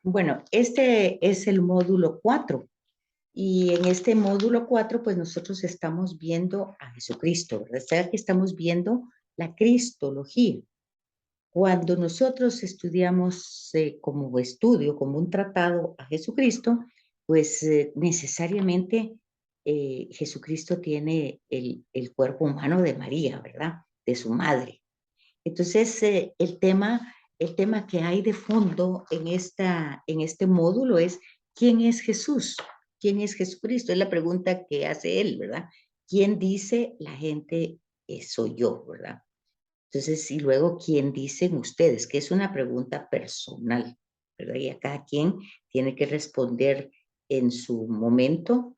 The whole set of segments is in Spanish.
Bueno, este es el módulo 4 y en este módulo 4 pues nosotros estamos viendo a Jesucristo, ¿verdad? O sea, que estamos viendo la cristología. Cuando nosotros estudiamos como estudio, como un tratado a Jesucristo, pues necesariamente Jesucristo tiene el cuerpo humano de María, ¿verdad? De su madre. Entonces, el tema que hay de fondo en este módulo es, ¿quién es Jesús? ¿Quién es Jesucristo? Es la pregunta que hace él, ¿verdad? ¿Quién dice la gente soy yo, ¿verdad? Entonces, y luego, ¿quién dicen ustedes? Que es una pregunta personal, ¿verdad? Y a cada quien tiene que responder en su momento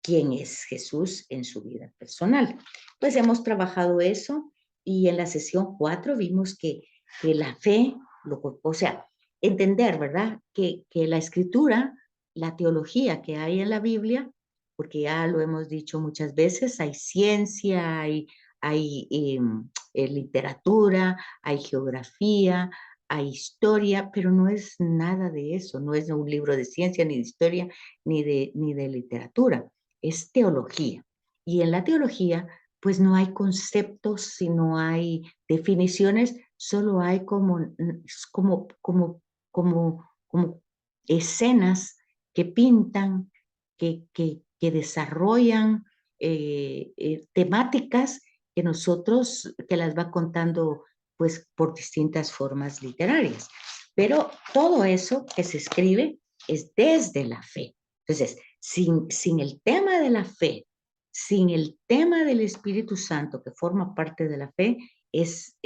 quién es Jesús en su vida personal. Pues hemos trabajado eso y en la sesión 4 vimos que la fe, o sea, entender, ¿verdad? Que la escritura, la teología que hay en la Biblia, porque ya lo hemos dicho muchas veces, hay ciencia, hay literatura, hay geografía, hay historia, pero no es nada de eso, no es un libro de ciencia, ni de historia, ni de literatura, es teología. Y en la teología, pues no hay conceptos, sino hay definiciones, solo hay como escenas que pintan, que desarrollan temáticas que las va contando pues por distintas formas literarias. Pero todo eso que se escribe es desde la fe. Entonces, sin el tema de la fe, sin el tema del Espíritu Santo que forma parte de la fe, es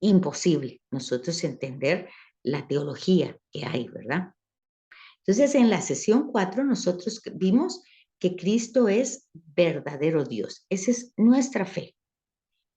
imposible nosotros entender la teología que hay, ¿verdad? Entonces, en la sesión 4 nosotros vimos que Cristo es verdadero Dios. Esa es nuestra fe.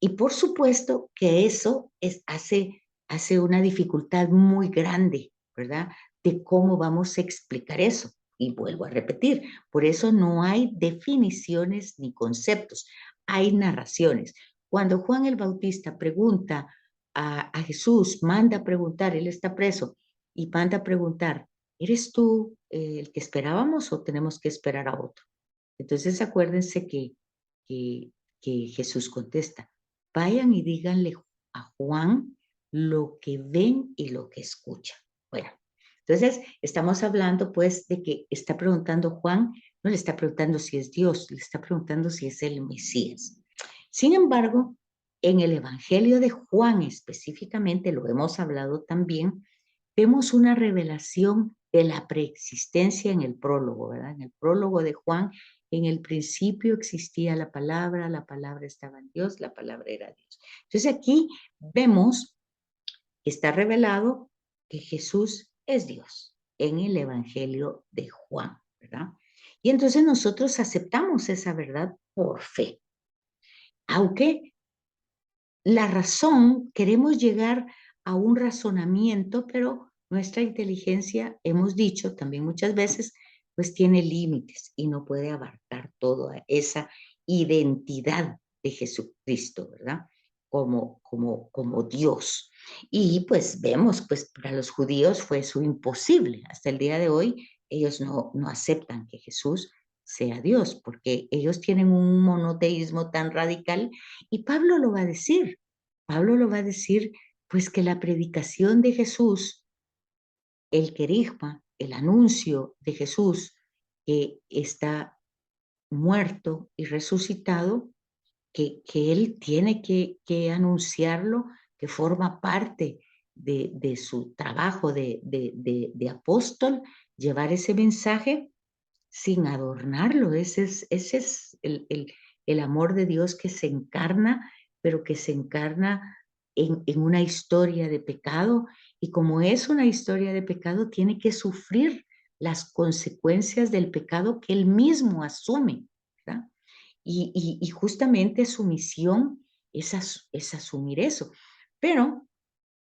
Y por supuesto que eso hace una dificultad muy grande, ¿verdad? De cómo vamos a explicar eso. Y vuelvo a repetir, por eso no hay definiciones ni conceptos, hay narraciones. Cuando Juan el Bautista pregunta a Jesús, manda a preguntar, él está preso, y manda a preguntar, ¿eres tú el que esperábamos o tenemos que esperar a otro? Entonces acuérdense que, que Jesús contesta, vayan y díganle a Juan lo que ven y lo que escuchan. Bueno, entonces estamos hablando pues de que está preguntando Juan, no le está preguntando si es Dios, le está preguntando si es el Mesías. Sin embargo, en el Evangelio de Juan específicamente, lo hemos hablado también, vemos una revelación de la preexistencia en el prólogo, ¿verdad? En el prólogo de Juan, en el principio existía la palabra estaba en Dios, la palabra era Dios. Entonces aquí vemos, está revelado que Jesús es Dios en el Evangelio de Juan, ¿verdad? Y entonces nosotros aceptamos esa verdad por fe, aunque la razón, queremos llegar a un razonamiento, pero nuestra inteligencia, hemos dicho también muchas veces, pues tiene límites y no puede abarcar toda esa identidad de Jesucristo, ¿verdad? Como Dios. Y pues vemos, pues para los judíos fue eso imposible. Hasta el día de hoy ellos no aceptan que Jesús sea Dios, porque ellos tienen un monoteísmo tan radical y Pablo lo va a decir. Pablo lo va a decir, pues que la predicación de Jesús, el querigma, el anuncio de Jesús que está muerto y resucitado, que él tiene que anunciarlo, que forma parte de su trabajo de apóstol, llevar ese mensaje sin adornarlo. Ese es el amor de Dios que se encarna, pero que se encarna en una historia de pecado. Y como es una historia de pecado, tiene que sufrir las consecuencias del pecado que él mismo asume, ¿verdad? Y justamente su misión es asumir eso. Pero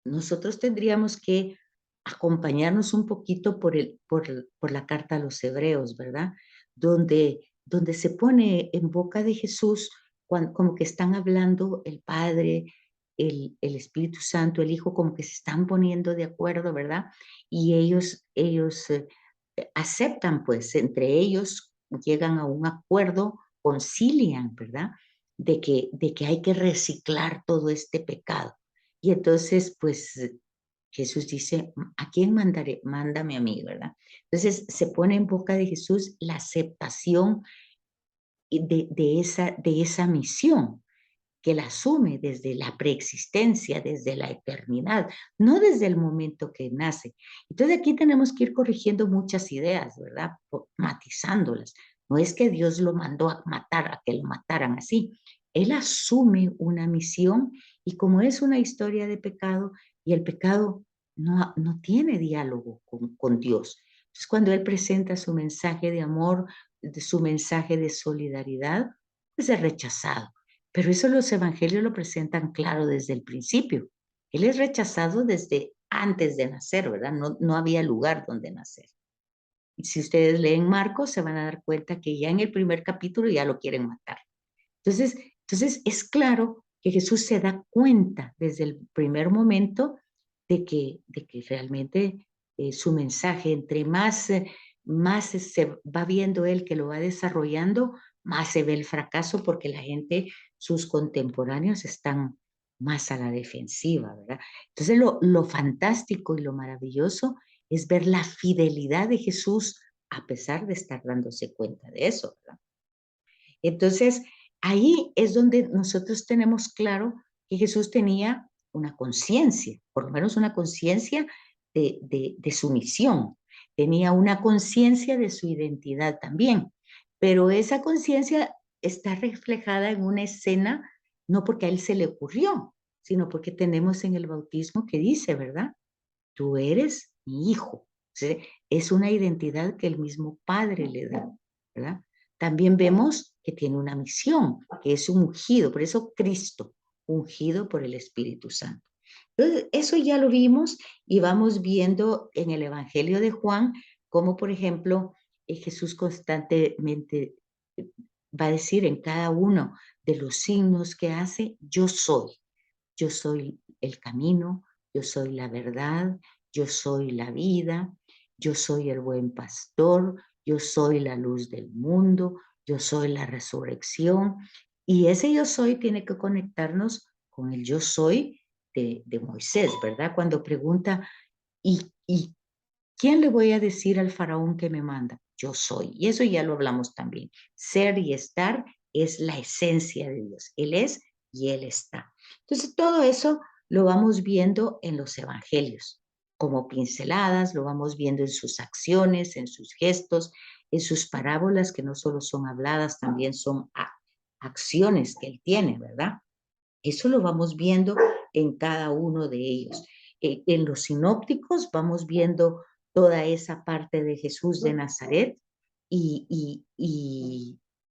nosotros tendríamos que acompañarnos un poquito por la carta a los hebreos, ¿verdad? Donde se pone en boca de Jesús como que están hablando el Padre el Espíritu Santo, el Hijo, como que se están poniendo de acuerdo, ¿verdad? Y ellos aceptan, pues, entre ellos llegan a un acuerdo, concilian, ¿verdad? De que hay que reciclar todo este pecado. Y entonces, pues, Jesús dice, ¿a quién mandaré? Mándame a mí, ¿verdad? Entonces se pone en boca de Jesús la aceptación de esa misión que la asume desde la preexistencia, desde la eternidad, no desde el momento que nace. Entonces aquí tenemos que ir corrigiendo muchas ideas, ¿verdad? Matizándolas. No es que Dios lo mandó a matar, a que lo mataran así. Él asume una misión y como es una historia de pecado y el pecado no tiene diálogo con Dios. Entonces cuando Él presenta su mensaje de amor, su mensaje de solidaridad, pues es rechazado. Pero eso los evangelios lo presentan claro desde el principio. Él es rechazado desde antes de nacer, ¿verdad? No había lugar donde nacer. Y si ustedes leen Marcos, se van a dar cuenta que ya en el primer capítulo ya lo quieren matar. Entonces es claro que Jesús se da cuenta desde el primer momento de que realmente su mensaje, entre más se va viendo él que lo va desarrollando, más se ve el fracaso porque la gente, sus contemporáneos están más a la defensiva, ¿verdad? Entonces lo fantástico y lo maravilloso es ver la fidelidad de Jesús a pesar de estar dándose cuenta de eso, ¿verdad? Entonces, ahí es donde nosotros tenemos claro que Jesús tenía una conciencia, por lo menos una conciencia de su misión, tenía una conciencia de su identidad también, pero esa conciencia está reflejada en una escena, no porque a él se le ocurrió, sino porque tenemos en el bautismo que dice, ¿verdad? Tú eres mi hijo. ¿Sí? Es una identidad que el mismo Padre le da, ¿verdad? También vemos que tiene una misión, que es un ungido, por eso Cristo, ungido por el Espíritu Santo. Entonces, eso ya lo vimos y vamos viendo en el Evangelio de Juan, como por ejemplo, Jesús constantemente va a decir en cada uno de los signos que hace, yo soy el camino, yo soy la verdad, yo soy la vida, yo soy el buen pastor, yo soy la luz del mundo, yo soy la resurrección. Y ese yo soy tiene que conectarnos con el yo soy de Moisés, ¿verdad? Cuando pregunta, ¿y quién le voy a decir al faraón que me manda? Yo soy. Y eso ya lo hablamos también. Ser y estar es la esencia de Dios. Él es y Él está. Entonces, todo eso lo vamos viendo en los evangelios, como pinceladas, lo vamos viendo en sus acciones, en sus gestos, en sus parábolas, que no solo son habladas, también son acciones que Él tiene, ¿verdad? Eso lo vamos viendo en cada uno de ellos. En los sinópticos vamos viendo toda esa parte de Jesús de Nazaret y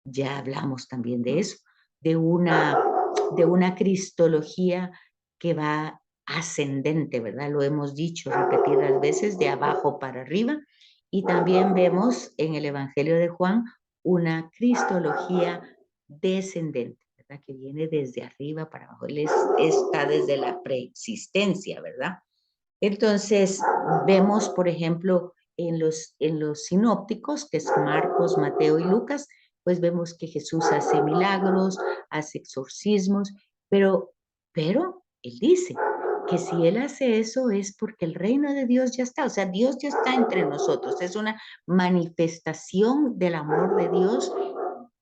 ya hablamos también de eso, de una cristología que va ascendente, ¿verdad? Lo hemos dicho repetidas veces, de abajo para arriba. Y también vemos en el Evangelio de Juan una cristología descendente, ¿verdad? Que viene desde arriba para abajo. Él está desde la preexistencia, ¿verdad? Entonces, vemos, por ejemplo, en los sinópticos, que es Marcos, Mateo y Lucas, pues vemos que Jesús hace milagros, hace exorcismos, pero él dice que si él hace eso es porque el reino de Dios ya está, o sea, Dios ya está entre nosotros, es una manifestación del amor de Dios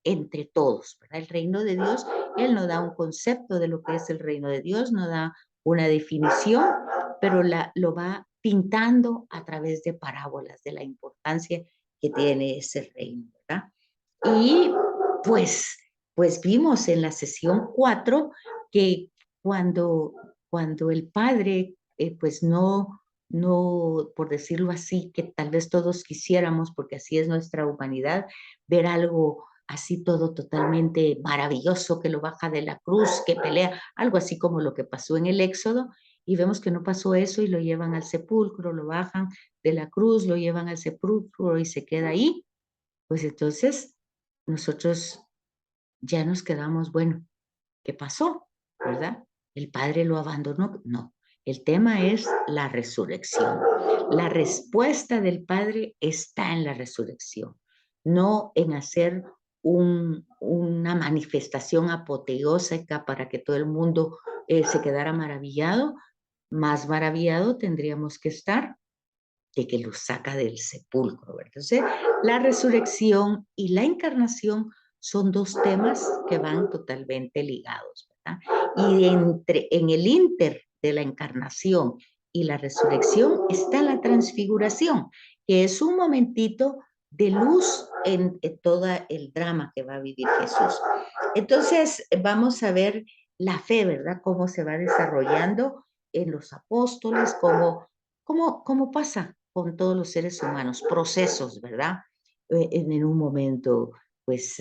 entre todos, ¿verdad? El reino de Dios, Él no da un concepto de lo que es el reino de Dios, no da una definición, pero lo va pintando a través de parábolas de la importancia que tiene ese reino, ¿verdad? Y pues, pues vimos en la sesión 4 que cuando el padre, pues no, por decirlo así, que tal vez todos quisiéramos, porque así es nuestra humanidad, ver algo así todo totalmente maravilloso que lo baja de la cruz, que pelea, algo así como lo que pasó en el Éxodo, y vemos que no pasó eso y lo llevan al sepulcro, lo bajan de la cruz, lo llevan al sepulcro y se queda ahí, pues entonces nosotros ya nos quedamos, bueno, ¿qué pasó? ¿Verdad? el Padre lo abandonó. No, el tema es la resurrección. La respuesta del Padre está en la resurrección, no en hacer una manifestación apoteósica para que todo el mundo se quedara maravillado. Más maravillado tendríamos que estar de que los saca del sepulcro, ¿verdad? Entonces, la resurrección y la encarnación son dos temas que van totalmente ligados, ¿verdad? Y en el inter de la encarnación y la resurrección está la transfiguración, que es un momentito de luz en todo el drama que va a vivir Jesús. Entonces, vamos a ver la fe, ¿verdad? Cómo se va desarrollando en los apóstoles, cómo pasa con todos los seres humanos, procesos, ¿verdad? En un momento, pues,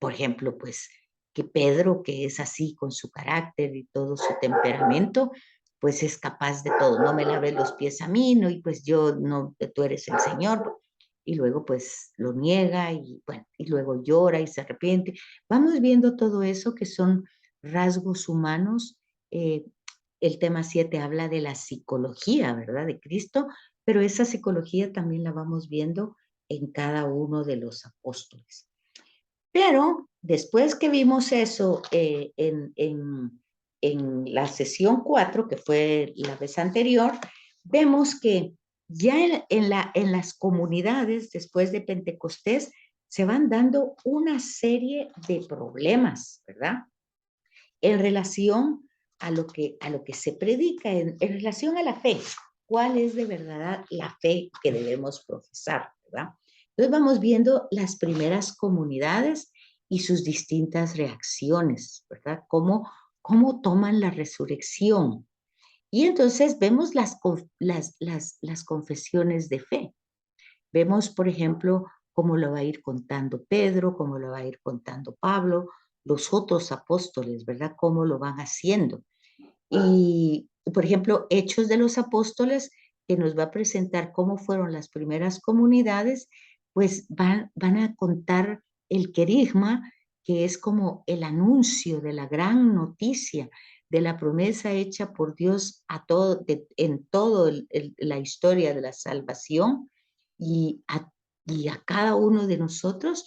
por ejemplo, pues, que Pedro, que es así con su carácter y todo su temperamento, pues es capaz de todo. No me laves los pies a mí, no, y pues yo no, tú eres el Señor. Y luego pues lo niega y bueno, y luego llora y se arrepiente. Vamos viendo todo eso que son rasgos humanos. eh, el tema 7 habla de la psicología, ¿verdad? De Cristo, pero esa psicología también la vamos viendo en cada uno de los apóstoles. Pero después que vimos eso en la sesión 4, que fue la vez anterior, vemos que ya en las comunidades, después de Pentecostés, se van dando una serie de problemas, ¿verdad? En relación a lo que se predica, en relación a la fe. ¿Cuál es de verdad la fe que debemos profesar, verdad? Entonces vamos viendo las primeras comunidades y sus distintas reacciones, ¿verdad? Cómo toman la resurrección. Y entonces vemos las confesiones de fe. Vemos, por ejemplo, cómo lo va a ir contando Pedro, cómo lo va a ir contando Pablo, los otros apóstoles, ¿verdad? Cómo lo van haciendo. Y, por ejemplo, Hechos de los Apóstoles, que nos va a presentar cómo fueron las primeras comunidades, pues van a contar el querigma, que es como el anuncio de la gran noticia, de la promesa hecha por Dios en toda la historia de la salvación y a cada uno de nosotros,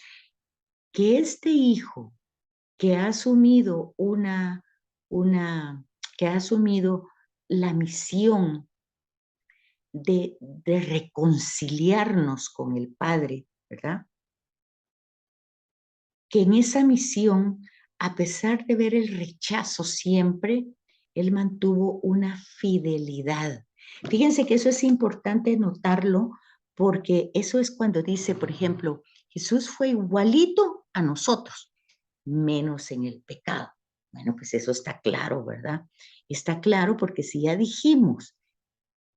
que este hijo que ha asumido que ha asumido la misión de reconciliarnos con el Padre, ¿verdad? Que en esa misión, a pesar de ver el rechazo siempre, él mantuvo una fidelidad. Fíjense que eso es importante notarlo porque eso es cuando dice, por ejemplo, Jesús fue igualito a nosotros, menos en el pecado. Bueno, pues eso está claro, ¿verdad? Está claro porque si ya dijimos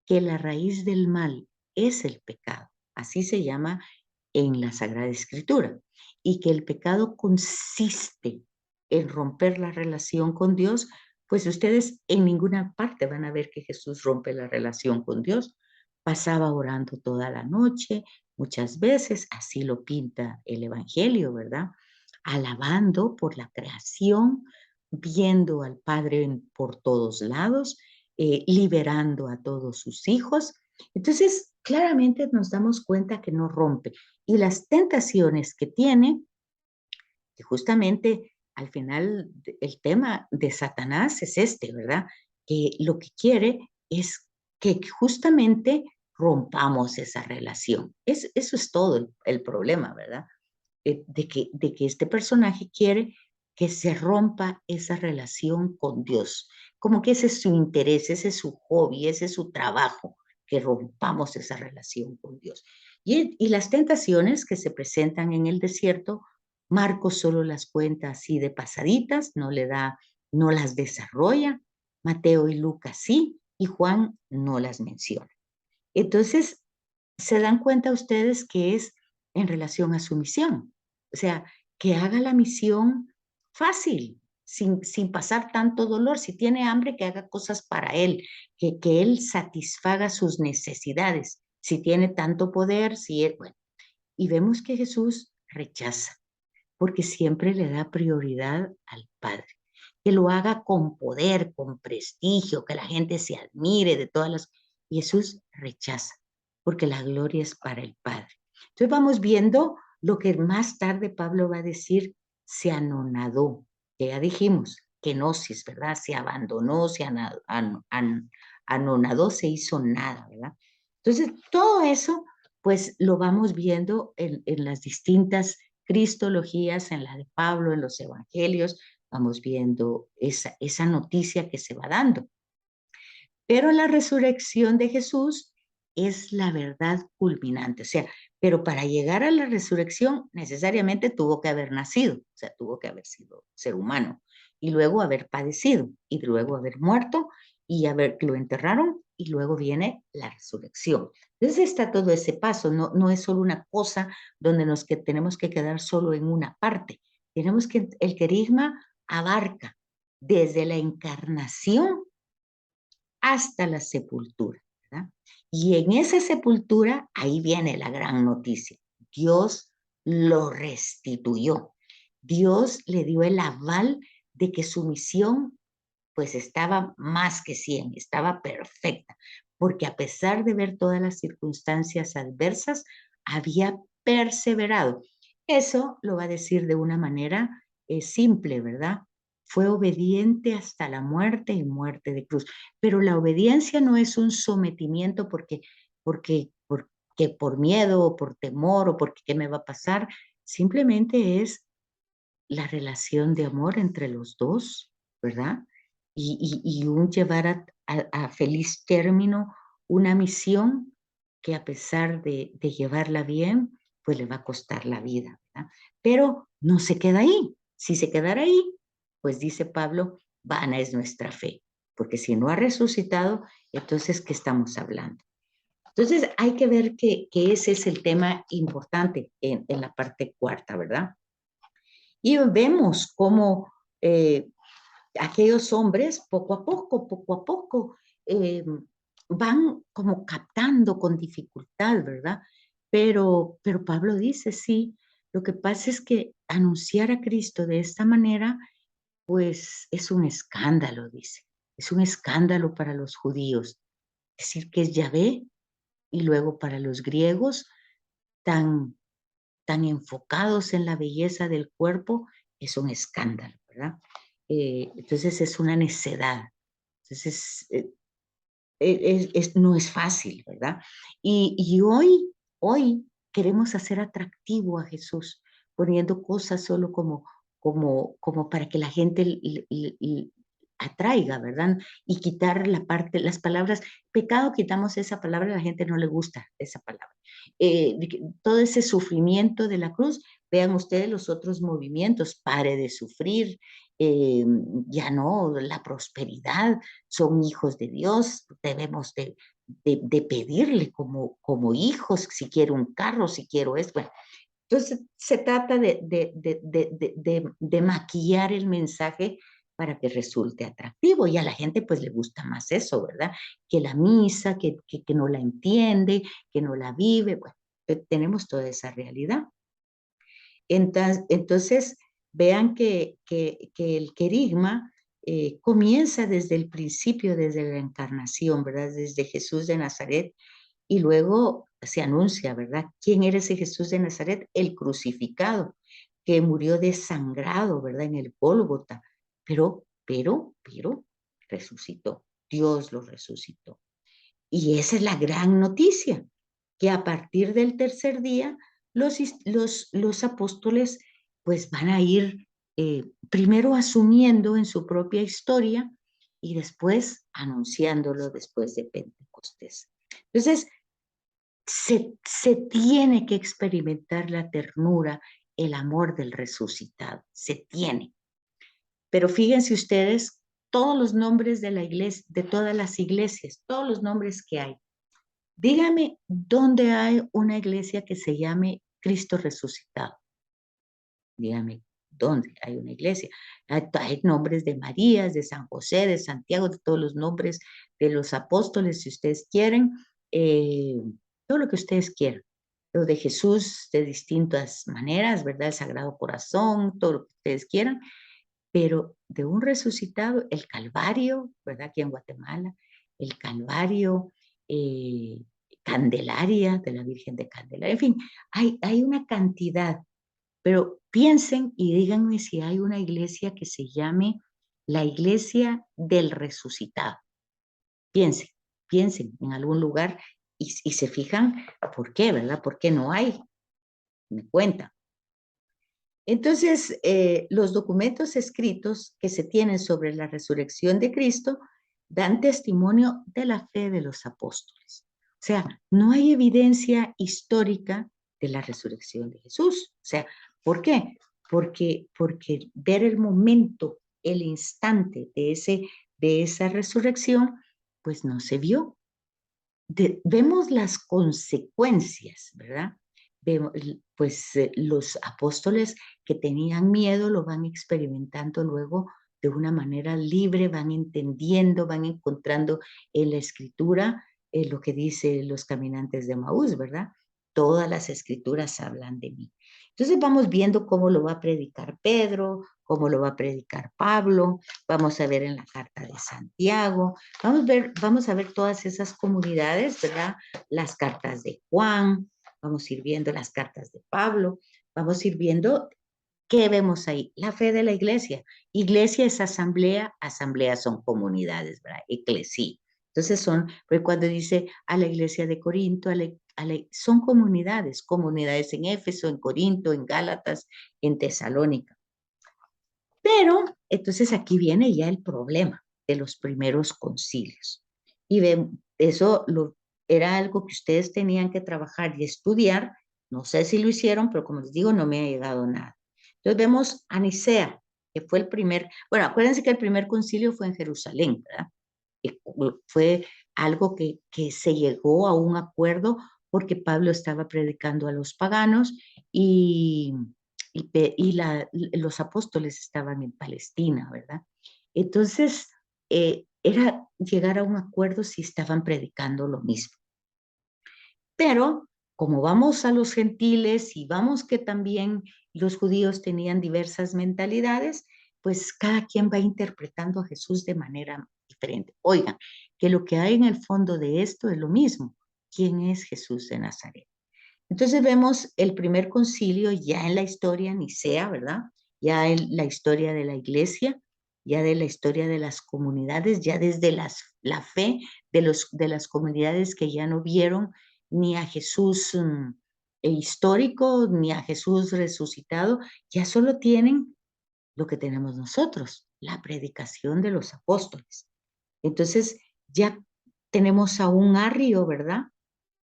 que la raíz del mal es el pecado, así se llama en la Sagrada Escritura, y que el pecado consiste en romper la relación con Dios, pues ustedes en ninguna parte van a ver que Jesús rompe la relación con Dios. Pasaba orando toda la noche, muchas veces, así lo pinta el Evangelio, ¿verdad? Alabando por la creación, viendo al Padre por todos lados, liberando a todos sus hijos. Entonces, claramente nos damos cuenta que no rompe. Y las tentaciones que tiene, que justamente al final el tema de Satanás es este, ¿verdad? Que lo que quiere es que justamente rompamos esa relación. Eso es todo el problema, ¿verdad? De que este personaje quiere que se rompa esa relación con Dios. Como que ese es su interés, ese es su hobby, ese es su trabajo, que rompamos esa relación con Dios. Y las tentaciones que se presentan en el desierto, Marcos solo las cuenta así de pasaditas, no las desarrolla. Mateo y Lucas sí, y Juan no las menciona. Entonces, se dan cuenta ustedes que es en relación a su misión. O sea, que haga la misión fácil, sin pasar tanto dolor. Si tiene hambre, que haga cosas para él, que él satisfaga sus necesidades. Si tiene tanto poder, bueno. Y vemos que Jesús rechaza, porque siempre le da prioridad al Padre. que lo haga con poder, con prestigio, que la gente se admire de todas las... Y Jesús rechaza, porque la gloria es para el Padre. Entonces vamos viendo lo que más tarde Pablo va a decir, se anonadó, que ya dijimos, kenosis, ¿verdad? Se abandonó, se anonadó, se hizo nada, ¿verdad? Entonces, todo eso, pues lo vamos viendo en las distintas cristologías, en la de Pablo, en los evangelios, vamos viendo esa noticia que se va dando. Pero la resurrección de Jesús es la verdad culminante. O sea, pero para llegar a la resurrección necesariamente tuvo que haber nacido, o sea, tuvo que haber sido ser humano y luego haber padecido y luego haber muerto y lo enterraron y luego viene la resurrección. Entonces está todo ese paso, no es solo una cosa donde tenemos que quedar solo en una parte. Tenemos que, el querigma abarca desde la encarnación hasta la sepultura, ¿verdad? Y en esa sepultura, ahí viene la gran noticia. Dios lo restituyó. Dios le dio el aval de que su misión pues estaba más que 100, estaba perfecta, porque a pesar de ver todas las circunstancias adversas, había perseverado. Eso lo va a decir de una manera simple, ¿verdad? Fue obediente hasta la muerte y muerte de cruz. Pero la obediencia no es un sometimiento porque por miedo o por temor o porque qué me va a pasar. Simplemente es la relación de amor entre los dos, ¿verdad? Y un llevar a feliz término una misión que a pesar de llevarla bien, pues le va a costar la vida, ¿verdad? Pero no se queda ahí. Si se quedara ahí, pues dice Pablo, vana es nuestra fe, porque si no ha resucitado, entonces, ¿qué estamos hablando? Entonces, hay que ver que ese es el tema importante en la parte cuarta, ¿verdad? Y vemos cómo aquellos hombres poco a poco, eh, van como captando con dificultad, ¿verdad? Pero Pablo dice, sí, lo que pasa es que anunciar a Cristo de esta manera, pues es un escándalo, dice. Es un escándalo para los judíos. Decir que es Yahvé y luego para los griegos tan tan enfocados en la belleza del cuerpo, es un escándalo, ¿verdad? Entonces es una necedad. Entonces no es fácil, ¿verdad? Y hoy queremos hacer atractivo a Jesús, poniendo cosas solo como para que la gente atraiga, ¿verdad? Y quitar las palabras, pecado, quitamos esa palabra, a la gente no le gusta esa palabra. Todo ese sufrimiento de la cruz, vean ustedes los otros movimientos, pare de sufrir, ya no, la prosperidad, son hijos de Dios, debemos de pedirle como hijos, si quiero un carro, si quiero esto. Bueno, entonces se trata de maquillar el mensaje para que resulte atractivo y a la gente pues le gusta más eso, ¿verdad? Que la misa, que no la entiende, que no la vive, bueno, tenemos toda esa realidad. Entonces vean que el querigma comienza desde el principio, desde la encarnación, ¿verdad? Desde Jesús de Nazaret y luego se anuncia, ¿verdad? ¿Quién era ese Jesús de Nazaret? El crucificado, que murió desangrado, ¿verdad? En el Gólgota, pero resucitó. Dios lo resucitó. Y esa es la gran noticia, que a partir del tercer día los apóstoles pues van a ir primero asumiendo en su propia historia y después anunciándolo después de Pentecostés. Entonces, se tiene que experimentar la ternura, el amor del resucitado, se tiene. Pero fíjense ustedes, todos los nombres de la iglesia, de todas las iglesias, todos los nombres que hay. Dígame dónde hay una iglesia que se llame Cristo resucitado. Dígame dónde hay una iglesia. Hay nombres de Marías, de San José, de Santiago, de todos los nombres de los apóstoles, si ustedes quieren, eh, todo lo que ustedes quieran. Lo de Jesús de distintas maneras, ¿verdad? El Sagrado Corazón, todo lo que ustedes quieran, pero de un resucitado, el Calvario, ¿verdad? Aquí en Guatemala, el Calvario, eh, Candelaria, de la Virgen de Candelaria, en fin, hay una cantidad, pero piensen y díganme si hay una iglesia que se llame la Iglesia del Resucitado. Piensen, piensen en algún lugar y se fijan por qué, ¿verdad? ¿Por qué no hay? Me cuentan. Entonces, los documentos escritos que se tienen sobre la resurrección de Cristo dan testimonio de la fe de los apóstoles. O sea, no hay evidencia histórica de la resurrección de Jesús. O sea, ¿por qué? Porque ver el momento, el instante de esa resurrección, pues no se vio. Vemos las consecuencias, ¿verdad? Vemos, pues los apóstoles que tenían miedo lo van experimentando luego de una manera libre, van entendiendo, van encontrando en la escritura lo que dice los caminantes de Maús, ¿verdad? Todas las escrituras hablan de mí. Entonces vamos viendo cómo lo va a predicar Pedro, cómo lo va a predicar Pablo, vamos a ver en la carta de Santiago, vamos a ver todas esas comunidades, ¿verdad? Las cartas de Juan, vamos a ir viendo las cartas de Pablo, vamos a ir viendo qué vemos ahí. La fe de la iglesia. Iglesia es asamblea, asamblea son comunidades, ¿verdad? Eclesía. Entonces porque cuando dice a la iglesia de Corinto, son comunidades, comunidades en Éfeso, en Corinto, en Gálatas, en Tesalónica. Pero entonces aquí viene ya el problema de los primeros concilios. Y eso era algo que ustedes tenían que trabajar y estudiar. No sé si lo hicieron, pero como les digo, no me ha llegado nada. Entonces vemos a Nicea, que fue el primer, bueno, acuérdense que el primer concilio fue en Jerusalén, ¿verdad? Y fue algo que se llegó a un acuerdo porque Pablo estaba predicando a los paganos y los apóstoles estaban en Palestina, ¿verdad? Entonces, era llegar a un acuerdo si estaban predicando lo mismo. Pero como vamos a los gentiles y vamos que también los judíos tenían diversas mentalidades, pues cada quien va interpretando a Jesús de manera diferente. Oigan, que lo que hay en el fondo de esto es lo mismo. ¿Quién es Jesús de Nazaret? Entonces vemos el primer concilio ya en la historia Nicea, ¿verdad? Ya en la historia de la iglesia, ya de la historia de las comunidades, ya desde la fe de las comunidades que ya no vieron ni a Jesús histórico, ni a Jesús resucitado, ya solo tienen lo que tenemos nosotros, la predicación de los apóstoles. Entonces ya tenemos a un Arrio, ¿verdad?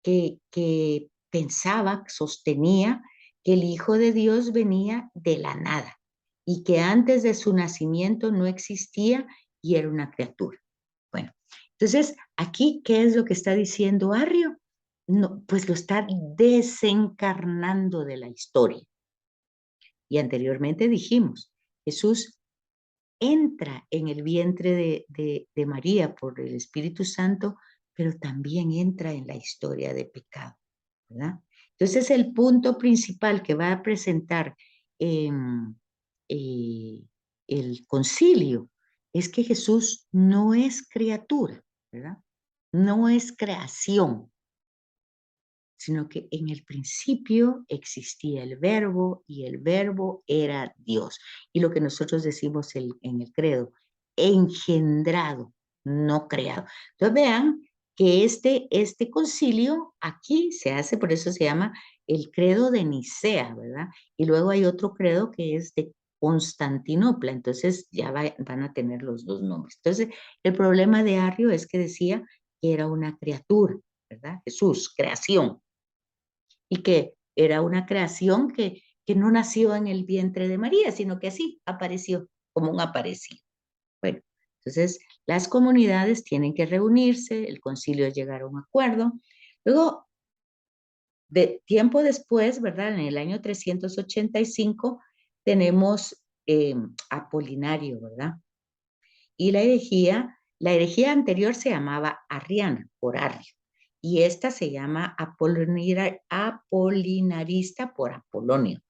Que pensaba, sostenía que el Hijo de Dios venía de la nada y que antes de su nacimiento no existía y era una criatura. Bueno, entonces aquí, ¿qué es lo que está diciendo Arrio? No, pues lo está desencarnando de la historia. Y anteriormente dijimos, Jesús entra en el vientre de María por el Espíritu Santo, pero también entra en la historia de pecado, ¿verdad? Entonces el punto principal que va a presentar eh, eh, el concilio es que Jesús no es criatura, ¿verdad? No es creación, sino que en el principio existía el verbo y el verbo era Dios. Y lo que nosotros decimos en el credo, engendrado, no creado. Entonces vean que este concilio aquí se hace, por eso se llama el credo de Nicea, ¿verdad? Y luego hay otro credo que es de Constantinopla, entonces ya van a tener los dos nombres. Entonces, el problema de Arrio es que decía que era una criatura, ¿verdad? Jesús, creación y que era una creación que no nació en el vientre de María, sino que así apareció como un aparecido. Bueno, entonces las comunidades tienen que reunirse, el concilio llegar a un acuerdo. Luego, de tiempo después, ¿verdad? En el año 385 tenemos Apolinario, ¿verdad? Y la herejía anterior se llamaba Arriana, por Arrio, y esta se llama Apolinarista por Apolonio.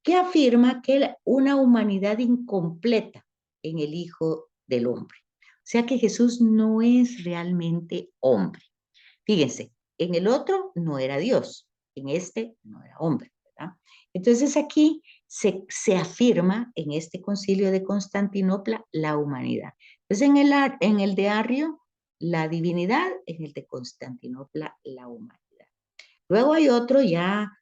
que afirma que una humanidad incompleta en el Hijo del Hombre. O sea que Jesús no es realmente hombre. Fíjense, en el otro no era Dios, en este no era hombre, ¿verdad? Entonces aquí se afirma en este concilio de Constantinopla la humanidad. Entonces en el de Arrio la divinidad, en el de Constantinopla la humanidad. Luego hay otro ya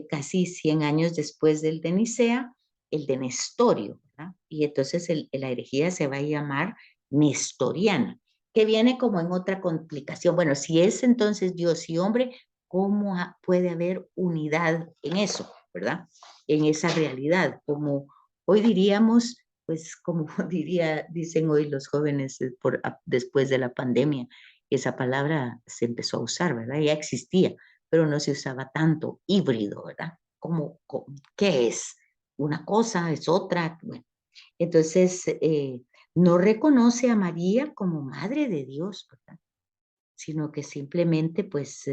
casi 100 años después del de Nicea, el de Nestorio, ¿verdad? Y entonces la herejía se va a llamar nestoriana, que viene como en otra complicación. Bueno, si es entonces Dios y hombre, ¿cómo puede haber unidad en eso, verdad? En esa realidad, como hoy diríamos, pues como dicen hoy los jóvenes después de la pandemia, esa palabra se empezó a usar, ¿verdad? Ya existía, pero no se usaba tanto, híbrido, ¿verdad? ¿Qué es? Una cosa es otra. Bueno, entonces, no reconoce a María como madre de Dios, ¿verdad? Sino que simplemente, pues,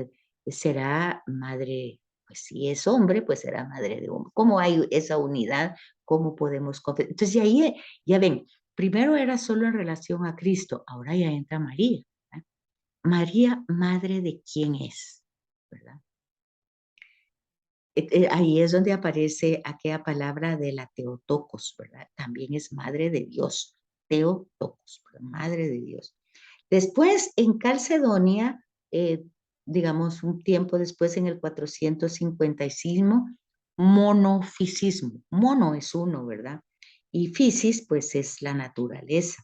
será madre, pues si es hombre, pues será madre de hombre. ¿Cómo hay esa unidad? ¿Cómo podemos? Entonces, ahí ya ven, primero era solo en relación a Cristo, ahora ya entra María, ¿verdad? María, madre de quién es, ¿verdad? Ahí es donde aparece aquella palabra de la Teotocos, ¿verdad? También es madre de Dios, Teotocos, madre de Dios. Después, en Calcedonia, eh, digamos un tiempo después, en el 455, monofisismo. Mono es uno, ¿verdad? Y fisis, pues es la naturaleza.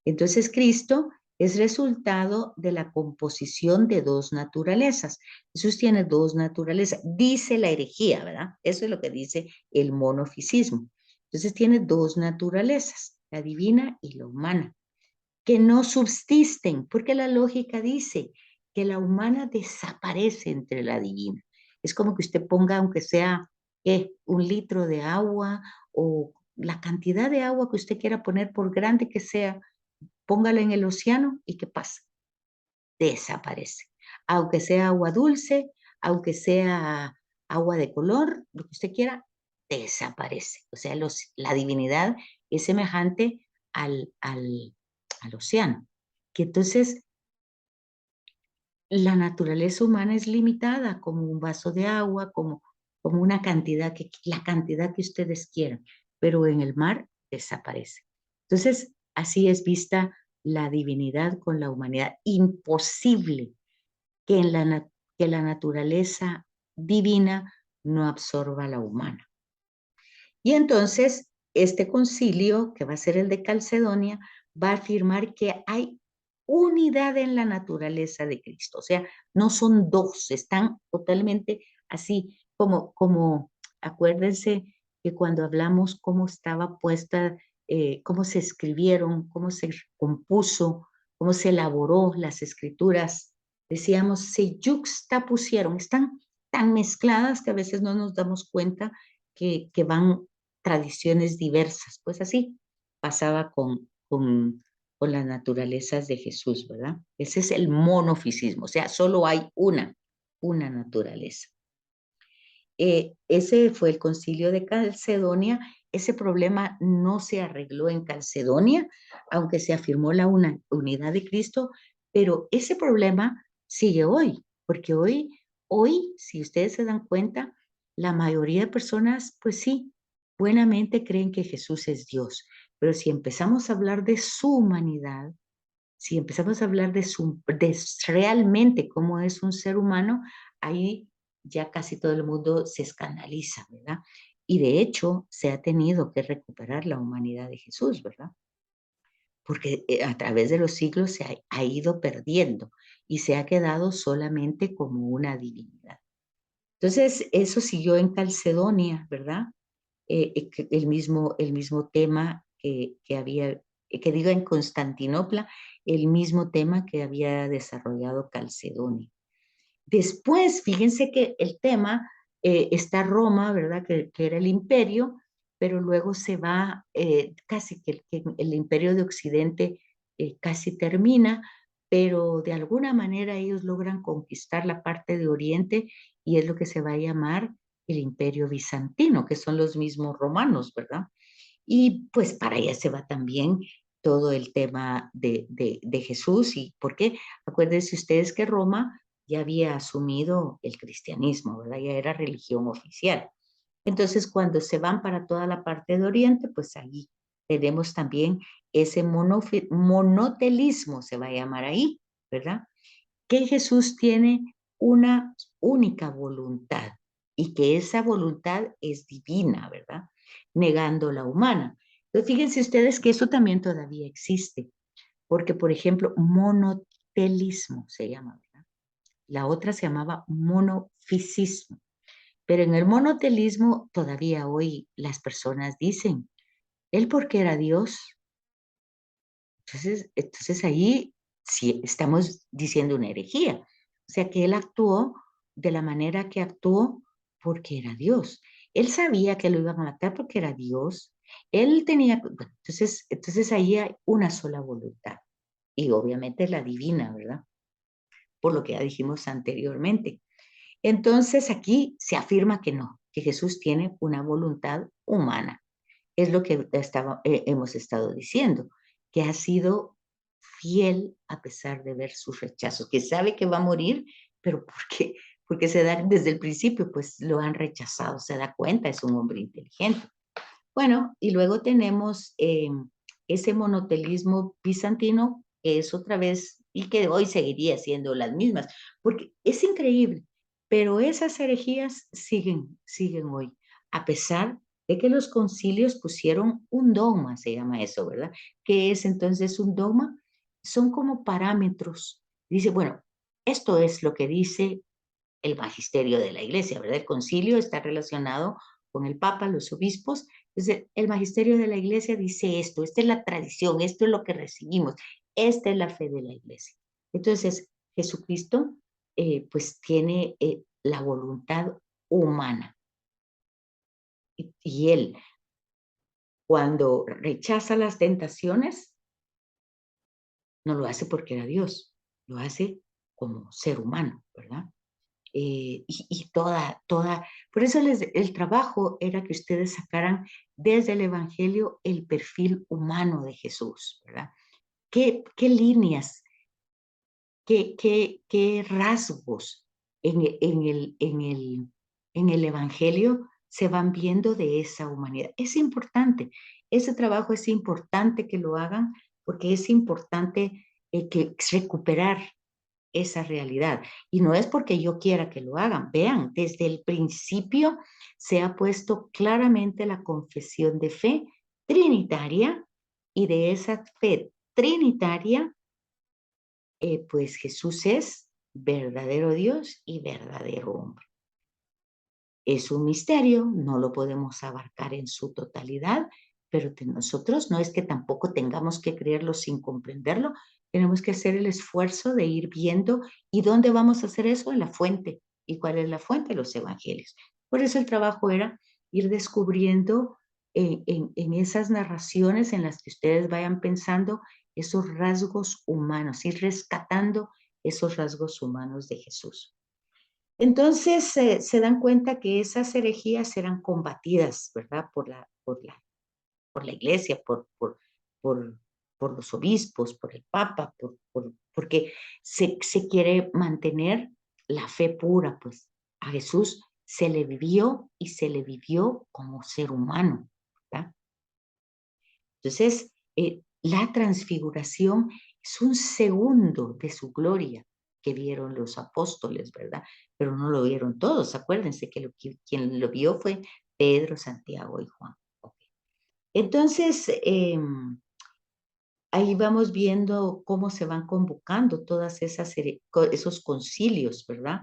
Entonces, Cristo es resultado de la composición de dos naturalezas. Jesús tiene dos naturalezas, dice la herejía, ¿verdad? Eso es lo que dice el monofisismo. Entonces, tiene dos naturalezas, la divina y la humana, que no subsisten, porque la lógica dice que la humana desaparece entre la divina. Es como que usted ponga, aunque sea un litro de agua o la cantidad de agua que usted quiera poner, por grande que sea, póngala en el océano y ¿qué pasa? Desaparece. Aunque sea agua dulce, aunque sea agua de color, lo que usted quiera, desaparece. O sea, la divinidad es semejante al océano. Que entonces la naturaleza humana es limitada como un vaso de agua, como una cantidad, la cantidad que ustedes quieran, pero en el mar desaparece. Entonces, así es vista la divinidad con la humanidad. Imposible que, que la naturaleza divina no absorba a la humana. Y entonces, este concilio, que va a ser el de Calcedonia, va a afirmar que hay unidad en la naturaleza de Cristo. O sea, no son dos, están totalmente así, acuérdense que cuando hablamos cómo estaba puesta, cómo se escribieron, cómo se compuso, cómo se elaboró las escrituras, decíamos, se yuxtapusieron, están tan mezcladas que a veces no nos damos cuenta que van tradiciones diversas. Pues así pasaba con las naturalezas de Jesús, ¿verdad? Ese es el monofisismo, o sea, solo hay una naturaleza. Ese fue el concilio de Calcedonia. Ese problema no se arregló en Calcedonia, aunque se afirmó la unidad de Cristo, pero ese problema sigue hoy, porque hoy, si ustedes se dan cuenta, la mayoría de personas, pues sí, buenamente creen que Jesús es Dios, pero si empezamos a hablar de su humanidad, si empezamos a hablar de realmente cómo es un ser humano, ahí ya casi todo el mundo se escandaliza, ¿verdad? Y de hecho se ha tenido que recuperar la humanidad de Jesús, ¿verdad? Porque a través de los siglos ha ido perdiendo y se ha quedado solamente como una divinidad. Entonces, eso siguió en Calcedonia, ¿verdad? El mismo tema que había, que digo en Constantinopla, el mismo tema que había desarrollado Calcedonia. Después, fíjense que el tema está Roma, ¿verdad? Que era el imperio, pero luego se va, casi que el imperio de Occidente casi termina, pero de alguna manera ellos logran conquistar la parte de Oriente y es lo que se va a llamar el Imperio Bizantino, que son los mismos romanos, ¿verdad? Y pues para allá se va también todo el tema de Jesús. ¿Y por qué? Acuérdense ustedes que Roma ya había asumido el cristianismo, ¿verdad? Ya era religión oficial. Entonces, cuando se van para toda la parte de Oriente, pues ahí tenemos también ese monotelismo, se va a llamar ahí, ¿verdad? Que Jesús tiene una única voluntad y que esa voluntad es divina, ¿verdad? Negando la humana. Entonces, fíjense ustedes que eso también todavía existe, porque, por ejemplo, monotelismo se llama, ¿verdad? La otra se llamaba monofisismo. Pero en el monotelismo todavía hoy las personas dicen, ¿él porque era Dios? Entonces ahí sí estamos diciendo una herejía. O sea que él actuó de la manera que actuó porque era Dios. Él sabía que lo iban a matar porque era Dios. Él tenía, bueno, entonces ahí hay una sola voluntad. Y obviamente la divina, ¿verdad? Por lo que ya dijimos anteriormente. Entonces aquí se afirma que no, que Jesús tiene una voluntad humana. Es lo que hemos estado diciendo, que ha sido fiel a pesar de ver sus rechazos, que sabe que va a morir, pero ¿por qué? Porque se da desde el principio, pues lo han rechazado, se da cuenta, es un hombre inteligente. Bueno, y luego tenemos ese monotelismo bizantino, que es otra vez, y que hoy seguiría siendo las mismas, porque es increíble, pero esas herejías siguen hoy, a pesar de que los concilios pusieron un dogma, se llama eso, ¿verdad? ¿Qué es entonces un dogma? Son como parámetros. Dice, bueno, esto es lo que dice el magisterio de la iglesia, ¿verdad? El concilio está relacionado con el papa, los obispos. Entonces, el magisterio de la iglesia dice esto, esta es la tradición, esto es lo que recibimos, esta es la fe de la iglesia. Entonces, Jesucristo, pues tiene la voluntad humana. Y él, cuando rechaza las tentaciones, no lo hace porque era Dios, lo hace como ser humano, ¿verdad? Y por eso el trabajo era que ustedes sacaran desde el Evangelio el perfil humano de Jesús, ¿verdad? ¿Qué líneas, qué rasgos en el Evangelio se van viendo de esa humanidad? Es importante, ese trabajo es importante que lo hagan porque es importante que recuperar esa realidad. Y no es porque yo quiera que lo hagan. Vean, desde el principio se ha puesto claramente la confesión de fe trinitaria y de esa fe trinitaria, pues Jesús es verdadero Dios y verdadero hombre. Es un misterio, no lo podemos abarcar en su totalidad, pero nosotros no es que tampoco tengamos que creerlo sin comprenderlo, tenemos que hacer el esfuerzo de ir viendo y dónde vamos a hacer eso en la fuente. ¿Y cuál es la fuente? Los evangelios. Por eso el trabajo era ir descubriendo en esas narraciones en las que ustedes vayan pensando esos rasgos humanos, ir rescatando esos rasgos humanos de Jesús. Entonces se dan cuenta que esas herejías eran combatidas, ¿verdad? Por la iglesia, por, por los obispos, por el papa, porque se quiere mantener la fe pura, pues a Jesús se le vivió y se le vivió como ser humano, ¿verdad? Entonces, la transfiguración es un segundo de su gloria que vieron los apóstoles, ¿verdad? Pero no lo vieron todos. Acuérdense que quien lo vio fue Pedro, Santiago y Juan. Okay. Entonces, ahí vamos viendo cómo se van convocando todas esos concilios, ¿verdad?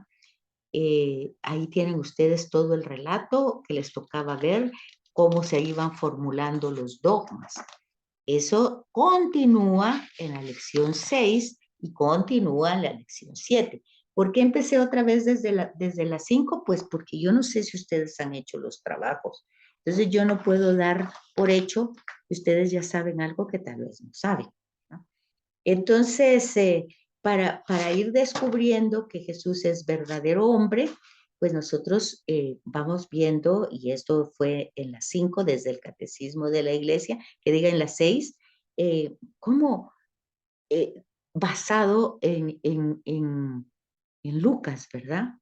Ahí tienen ustedes todo el relato que les tocaba ver, cómo se iban formulando los dogmas. Eso continúa en la lección 6 y continúa en la lección 7. ¿Por qué empecé otra vez desde las 5? Pues porque yo no sé si ustedes han hecho los trabajos. Entonces yo no puedo dar por hecho que ustedes ya saben algo que tal vez no saben, ¿no? Entonces, para ir descubriendo que Jesús es verdadero hombre, pues nosotros vamos viendo, y esto fue en las 5 desde el Catecismo de la Iglesia, que diga en las 6, cómo basado en Lucas, ¿verdad?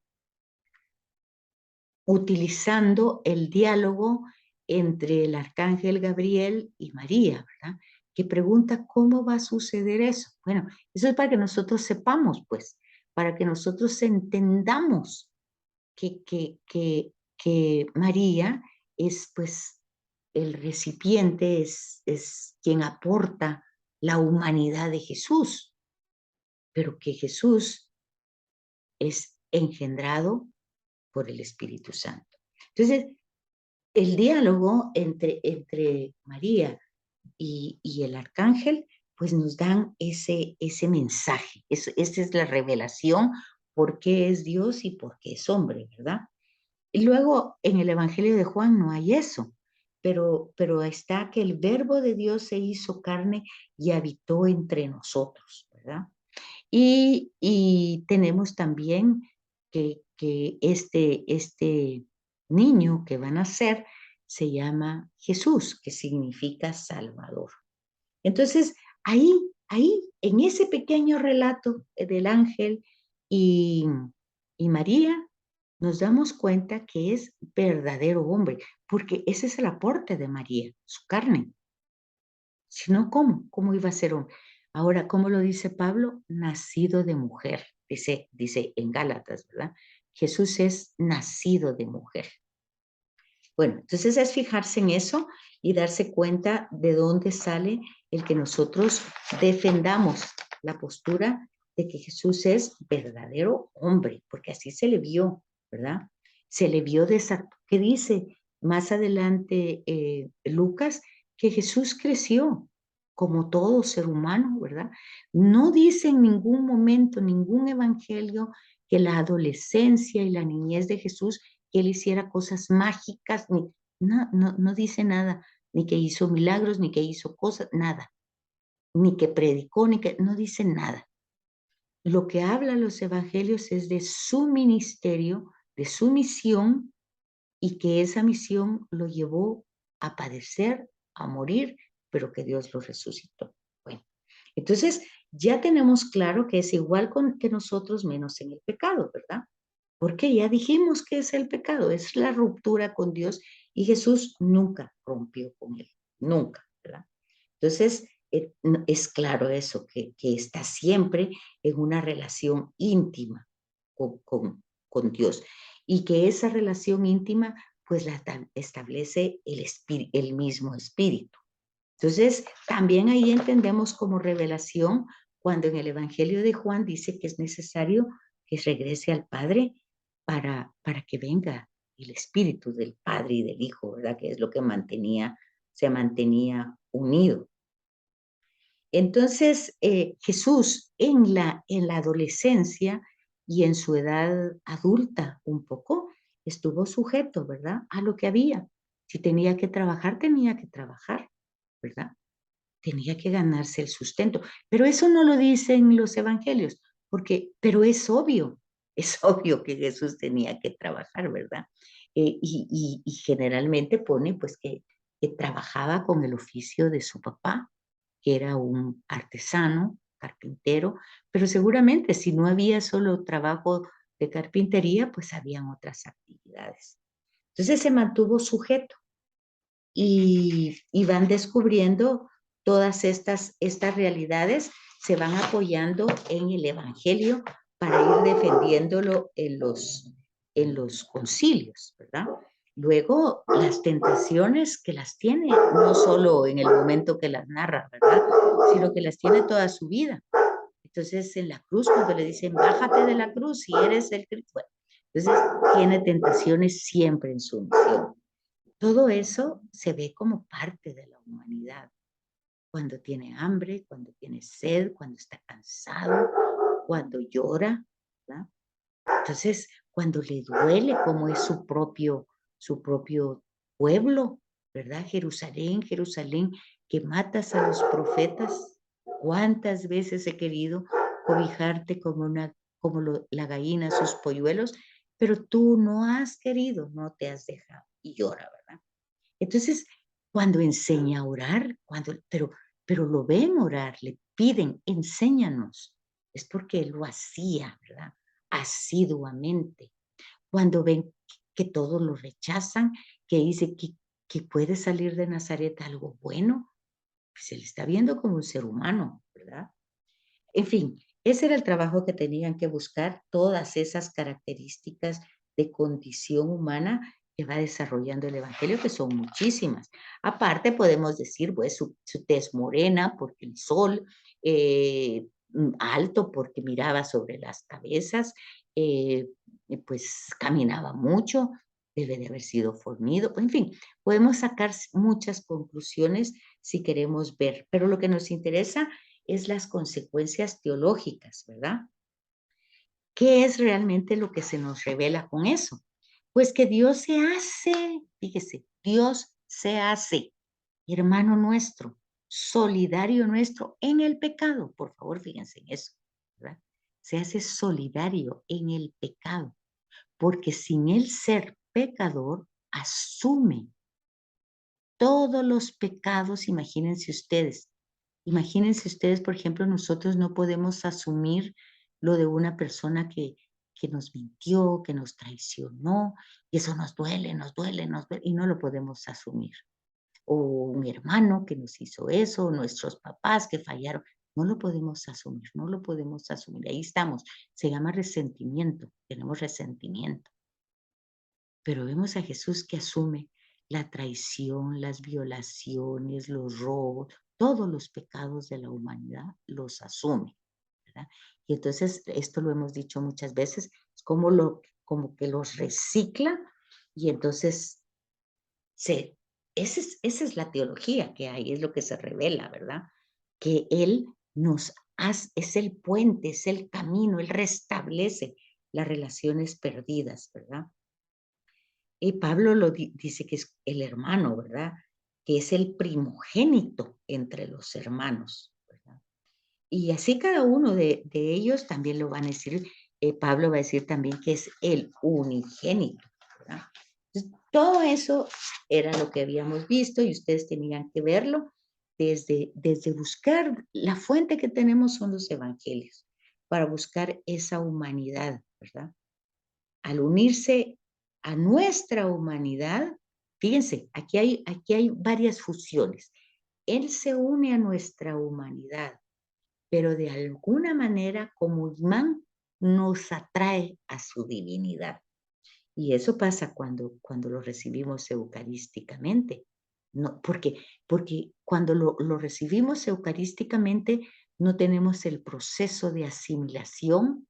Utilizando el diálogo entre el arcángel Gabriel y María, ¿verdad? Que pregunta cómo va a suceder eso. Bueno, eso es para que nosotros sepamos, pues, para que nosotros entendamos que María es, pues, el recipiente, es quien aporta la humanidad de Jesús, pero que Jesús es engendrado por el Espíritu Santo. Entonces, el diálogo entre María y el arcángel, pues nos dan ese mensaje. Esa es la revelación, por qué es Dios y por qué es hombre, ¿verdad? Y luego en el Evangelio de Juan no hay eso, pero está que el verbo de Dios se hizo carne y habitó entre nosotros, ¿verdad? Y tenemos también que este niño que va a nacer se llama Jesús, que significa Salvador. Entonces, ahí, en ese pequeño relato del ángel y, y María, nos damos cuenta que es verdadero hombre, porque ese es el aporte de María, su carne. Si no, ¿cómo? ¿Cómo iba a ser hombre? Ahora, ¿cómo lo dice Pablo? Nacido de mujer, dice en Gálatas, ¿verdad? Jesús es nacido de mujer. Bueno, entonces es fijarse en eso y darse cuenta de dónde sale el que nosotros defendamos la postura de que Jesús es verdadero hombre, porque así se le vio, ¿verdad? Se le vio de esa, que dice más adelante Lucas, que Jesús creció como todo ser humano, ¿verdad? No dice en ningún momento, ningún evangelio, que la adolescencia y la niñez de Jesús que él hiciera cosas mágicas, no dice nada, ni que hizo milagros, ni que hizo cosas, nada, ni que predicó, no dice nada. Lo que hablan los evangelios es de su ministerio, de su misión, y que esa misión lo llevó a padecer, a morir, pero que Dios lo resucitó. Bueno, entonces ya tenemos claro que es igual que nosotros, menos en el pecado, ¿verdad? Porque ya dijimos que es el pecado, es la ruptura con Dios y Jesús nunca rompió con él, nunca, ¿verdad? Entonces, es claro eso, que está siempre en una relación íntima con Dios y que esa relación íntima pues la establece el mismo espíritu. Entonces, también ahí entendemos como revelación cuando en el Evangelio de Juan dice que es necesario que regrese al Padre para que venga el Espíritu del Padre y del Hijo, ¿verdad? Que es lo que se mantenía unido. Entonces, Jesús en la adolescencia y en su edad adulta un poco, estuvo sujeto, ¿verdad? A lo que había. Si tenía que trabajar, ¿verdad? Tenía que ganarse el sustento. Pero eso no lo dicen los evangelios, pero es obvio que Jesús tenía que trabajar, ¿verdad? Y generalmente pone pues que trabajaba con el oficio de su papá, que era un artesano, carpintero, pero seguramente si no había solo trabajo de carpintería, pues habían otras actividades. Entonces se mantuvo sujeto y van descubriendo todas estas realidades, se van apoyando en el Evangelio para ir defendiéndolo en los concilios, ¿verdad? Luego, las tentaciones que las tiene, no solo en el momento que las narra, ¿verdad? Sino que las tiene toda su vida. Entonces, en la cruz, cuando le dicen, bájate de la cruz si eres el Cristo, bueno, entonces tiene tentaciones siempre en su misión. Todo eso se ve como parte de la humanidad. Cuando tiene hambre, cuando tiene sed, cuando está cansado, cuando llora, ¿verdad? Entonces, cuando le duele como es su propio pueblo, ¿verdad? Jerusalén, Jerusalén, que matas a los profetas. ¿Cuántas veces he querido cobijarte como la gallina sus polluelos? pero tú no has querido, no te has dejado. Y llora, ¿verdad? Entonces, cuando enseña a orar, pero lo ven orar, le piden, enséñanos. Es porque él lo hacía, ¿verdad? Asiduamente. Cuando ven que todos lo rechazan, que dice que puede salir de Nazaret algo bueno, pues se le está viendo como un ser humano, ¿verdad? En fin, ese era el trabajo que tenían que buscar, todas esas características de condición humana que va desarrollando el evangelio, que son muchísimas. Aparte, podemos decir, pues, su tez morena, porque el sol, alto, porque miraba sobre las cabezas, eh, pues caminaba mucho, debe de haber sido fornido, en fin, podemos sacar muchas conclusiones si queremos ver, pero lo que nos interesa es las consecuencias teológicas, ¿verdad? ¿Qué es realmente lo que se nos revela con eso? Pues que Dios se hace, fíjese, Dios se hace hermano nuestro, solidario nuestro en el pecado. Por favor, fíjense en eso, ¿verdad? Se hace solidario en el pecado, porque sin él ser pecador, asume todos los pecados, imagínense ustedes, por ejemplo, nosotros no podemos asumir lo de una persona que nos mintió, que nos traicionó, y eso nos duele, y no lo podemos asumir. O un hermano que nos hizo eso, o nuestros papás que fallaron, no lo podemos asumir, no lo podemos asumir. Ahí estamos, se llama resentimiento, tenemos resentimiento. Pero vemos a Jesús que asume la traición, las violaciones, los robos, todos los pecados de la humanidad los asume, ¿verdad? Y entonces, esto lo hemos dicho muchas veces, es como que los recicla y entonces se, esa es la teología que hay, es lo que se revela, ¿verdad? Que Él nos hace, es el puente, es el camino, Él restablece las relaciones perdidas, ¿verdad? Y Pablo dice que es el hermano, ¿verdad? Que es el primogénito entre los hermanos, ¿verdad? Y así cada uno de ellos también lo van a decir, Pablo va a decir también que es el unigénito, ¿verdad? Entonces, todo eso era lo que habíamos visto y ustedes tenían que verlo desde buscar, la fuente que tenemos son los evangelios, para buscar esa humanidad, ¿verdad? Al unirse a nuestra humanidad, fíjense, aquí hay varias fusiones. Él se une a nuestra humanidad, pero de alguna manera como imán nos atrae a su divinidad. Y eso pasa cuando lo recibimos eucarísticamente. No, porque cuando lo recibimos eucarísticamente no tenemos el proceso de asimilación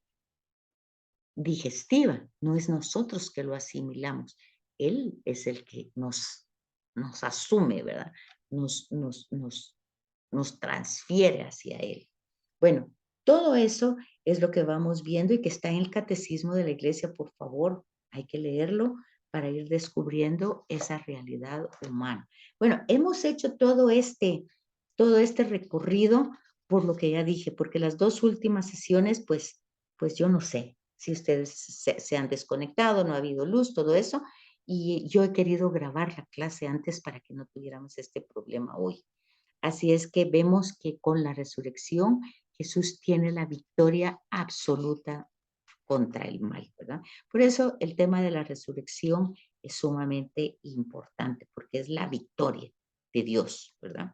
digestiva, no es nosotros que lo asimilamos, él es el que nos asume, ¿verdad? Nos transfiere hacia él. Bueno, todo eso es lo que vamos viendo y que está en el catecismo de la iglesia, por favor, hay que leerlo para ir descubriendo esa realidad humana. Bueno, hemos hecho todo este recorrido por lo que ya dije, porque las dos últimas sesiones, pues yo no sé si ustedes se han desconectado, no ha habido luz, todo eso, y yo he querido grabar la clase antes para que no tuviéramos este problema hoy. Así es que vemos que con la resurrección Jesús tiene la victoria absoluta contra el mal, ¿verdad? Por eso el tema de la resurrección es sumamente importante, porque es la victoria de Dios, ¿verdad?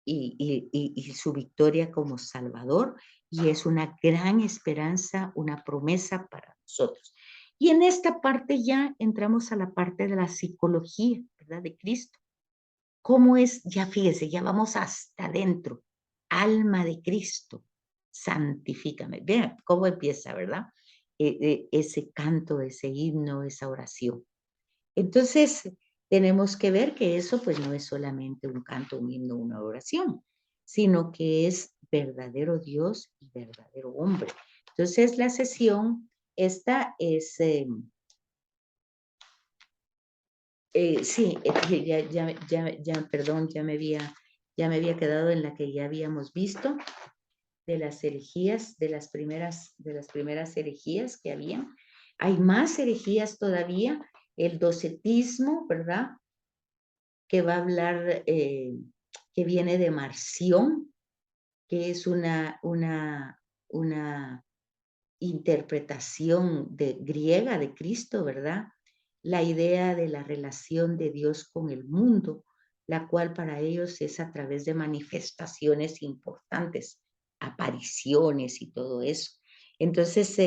Y su victoria como Salvador, y es una gran esperanza, una promesa para nosotros. Y en esta parte ya entramos a la parte de la psicología, ¿verdad? De Cristo. ¿Cómo es? Ya fíjese, ya vamos hasta adentro. Alma de Cristo, santifícame. Vean cómo empieza, ¿verdad? Ese canto, ese himno, esa oración. Entonces, tenemos que ver que eso pues no es solamente un canto, un himno, una oración, sino que es verdadero Dios y verdadero hombre. Entonces, la sesión, esta es, sí, perdón, ya me había quedado en la que ya habíamos visto de las herejías, de las primeras herejías que habían. Hay más herejías todavía, el docetismo, ¿verdad? Que va a hablar, que viene de Marción, que es una interpretación griega de Cristo, ¿verdad? La idea de la relación de Dios con el mundo, la cual para ellos es a través de manifestaciones importantes, apariciones y todo eso. Entonces,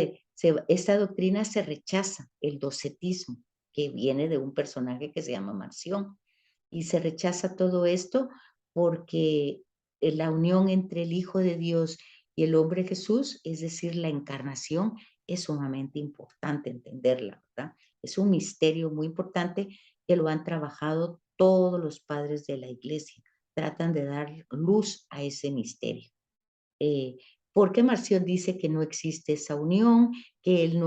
esta doctrina se rechaza, el docetismo, que viene de un personaje que se llama Marción, y se rechaza todo esto porque la unión entre el Hijo de Dios y el hombre Jesús, es decir, la encarnación, es sumamente importante entenderla, ¿verdad? Es un misterio muy importante que lo han trabajado todos los padres de la iglesia. Tratan de dar luz a ese misterio. Eh, porque Marción dice que no existe esa unión, que él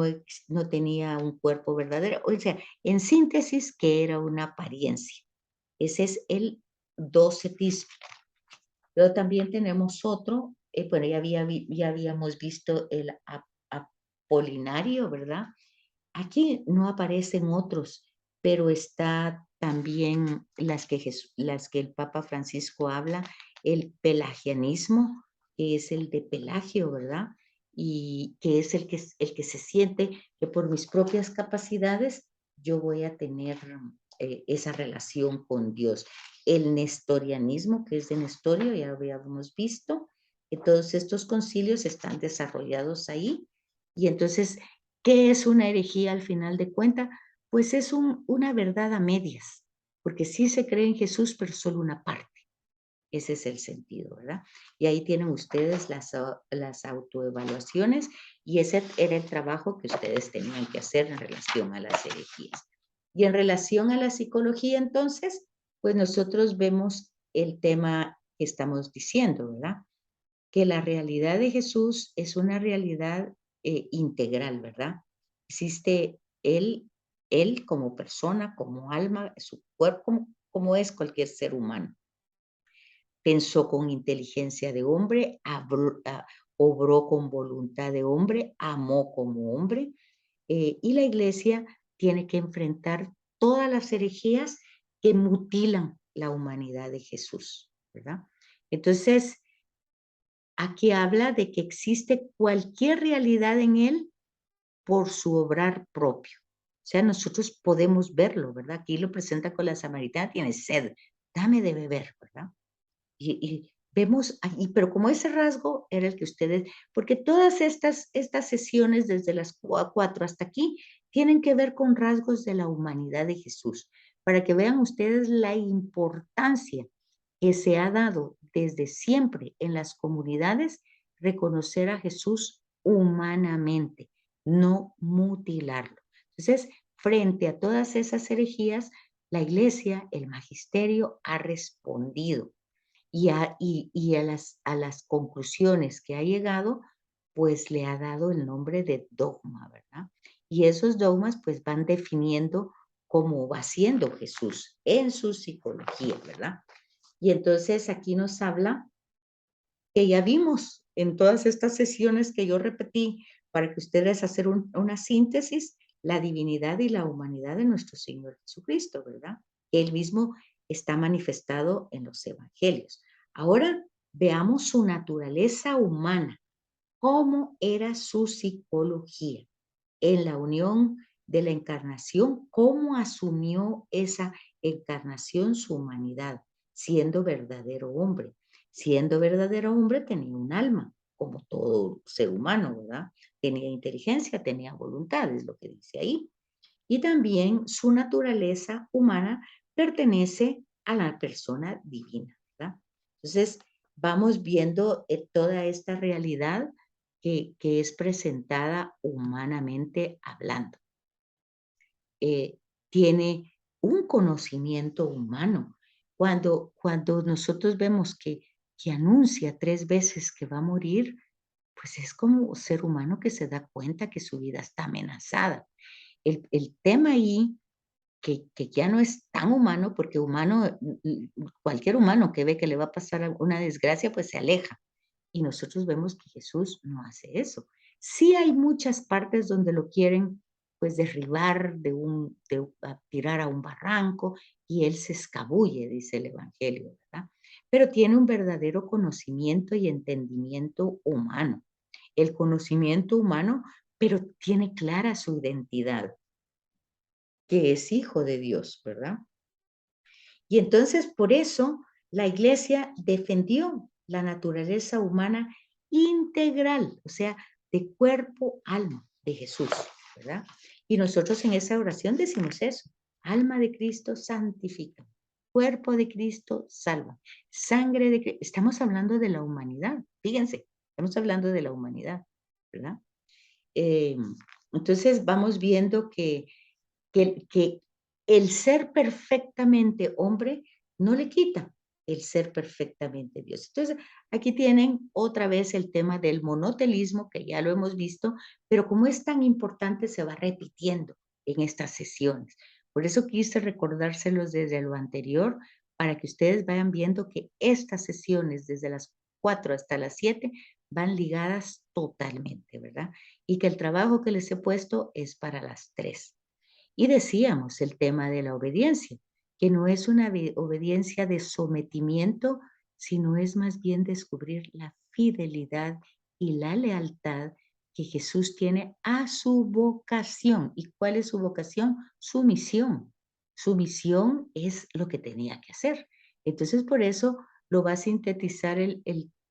no tenía un cuerpo verdadero, o sea, en síntesis, que era una apariencia. Ese es el docetismo. Pero también tenemos otro, bueno, ya habíamos visto el apolinario, ¿verdad? Aquí no aparecen otros, pero está también las que el Papa Francisco habla, el pelagianismo, que es el de Pelagio, ¿verdad? Y que es el que se siente que por mis propias capacidades yo voy a tener esa relación con Dios. El nestorianismo, que es de Nestorio, ya habíamos visto, que todos estos concilios están desarrollados ahí. Y entonces, ¿qué es una herejía al final de cuentas? Pues es una verdad a medias, porque sí se cree en Jesús, pero solo una parte. Ese es el sentido, ¿verdad? Y ahí tienen ustedes las autoevaluaciones y ese era el trabajo que ustedes tenían que hacer en relación a las herejías. Y en relación a la psicología, entonces, pues nosotros vemos el tema que estamos diciendo, ¿verdad? Que la realidad de Jesús es una realidad integral, ¿verdad? Existe él como persona, como alma, su cuerpo, como es cualquier ser humano. Pensó con inteligencia de hombre, obró con voluntad de hombre, amó como hombre, y la iglesia tiene que enfrentar todas las herejías que mutilan la humanidad de Jesús, ¿verdad? Entonces, aquí habla de que existe cualquier realidad en él por su obrar propio. O sea, nosotros podemos verlo, ¿verdad? Aquí lo presenta con la samaritana, tiene sed, dame de beber, ¿verdad? Y vemos ahí, pero como ese rasgo era el que ustedes, porque todas estas sesiones desde las 4 hasta aquí tienen que ver con rasgos de la humanidad de Jesús, para que vean ustedes la importancia que se ha dado desde siempre en las comunidades reconocer a Jesús humanamente, no mutilarlo. Entonces, frente a todas esas herejías, la iglesia, el magisterio ha respondido y a las conclusiones que ha llegado, pues le ha dado el nombre de dogma, ¿verdad? Y esos dogmas pues van definiendo cómo va siendo Jesús en su psicología, ¿verdad? Y entonces aquí nos habla que ya vimos en todas estas sesiones que yo repetí para que ustedes hacer una síntesis, la divinidad y la humanidad de nuestro Señor Jesucristo, ¿verdad? Él mismo está manifestado en los evangelios. Ahora veamos su naturaleza humana, cómo era su psicología en la unión de la encarnación, cómo asumió esa encarnación su humanidad, siendo verdadero hombre. Siendo verdadero hombre tenía un alma, como todo ser humano, ¿verdad? Tenía inteligencia, tenía voluntad, es lo que dice ahí. Y también su naturaleza humana pertenece a la persona divina, ¿verdad? Entonces, vamos viendo toda esta realidad que es presentada humanamente hablando. Tiene un conocimiento humano. Cuando nosotros vemos que anuncia 3 veces que va a morir, pues es como ser humano que se da cuenta que su vida está amenazada. El tema ahí, que ya no es tan humano, porque humano, cualquier humano que ve que le va a pasar una desgracia, pues se aleja. Y nosotros vemos que Jesús no hace eso. Sí hay muchas partes donde lo quieren pues derribar a tirar a un barranco y él se escabulle, dice el Evangelio, ¿verdad? Pero tiene un verdadero conocimiento y entendimiento humano. El conocimiento humano, pero tiene clara su identidad, que es hijo de Dios, ¿verdad? Y entonces por eso la iglesia defendió la naturaleza humana integral, o sea, de cuerpo, alma de Jesús, ¿verdad? Y nosotros en esa oración decimos eso: alma de Cristo santifica, cuerpo de Cristo salva, sangre de Cristo. Estamos hablando de la humanidad, fíjense, estamos hablando de la humanidad, ¿verdad? Eh, entonces vamos viendo que el ser perfectamente hombre no le quita el ser perfectamente Dios. Entonces, aquí tienen otra vez el tema del monotelismo, que ya lo hemos visto, pero como es tan importante, se va repitiendo en estas sesiones. Por eso quise recordárselos desde lo anterior, para que ustedes vayan viendo que estas sesiones, desde las 4 hasta las 7, van ligadas totalmente, ¿verdad? Y que el trabajo que les he puesto es para las 3. Y decíamos el tema de la obediencia, que no es una obediencia de sometimiento, sino es más bien descubrir la fidelidad y la lealtad que Jesús tiene a su vocación. ¿Y cuál es su vocación? Su misión. Su misión es lo que tenía que hacer. Entonces, por eso lo va a sintetizar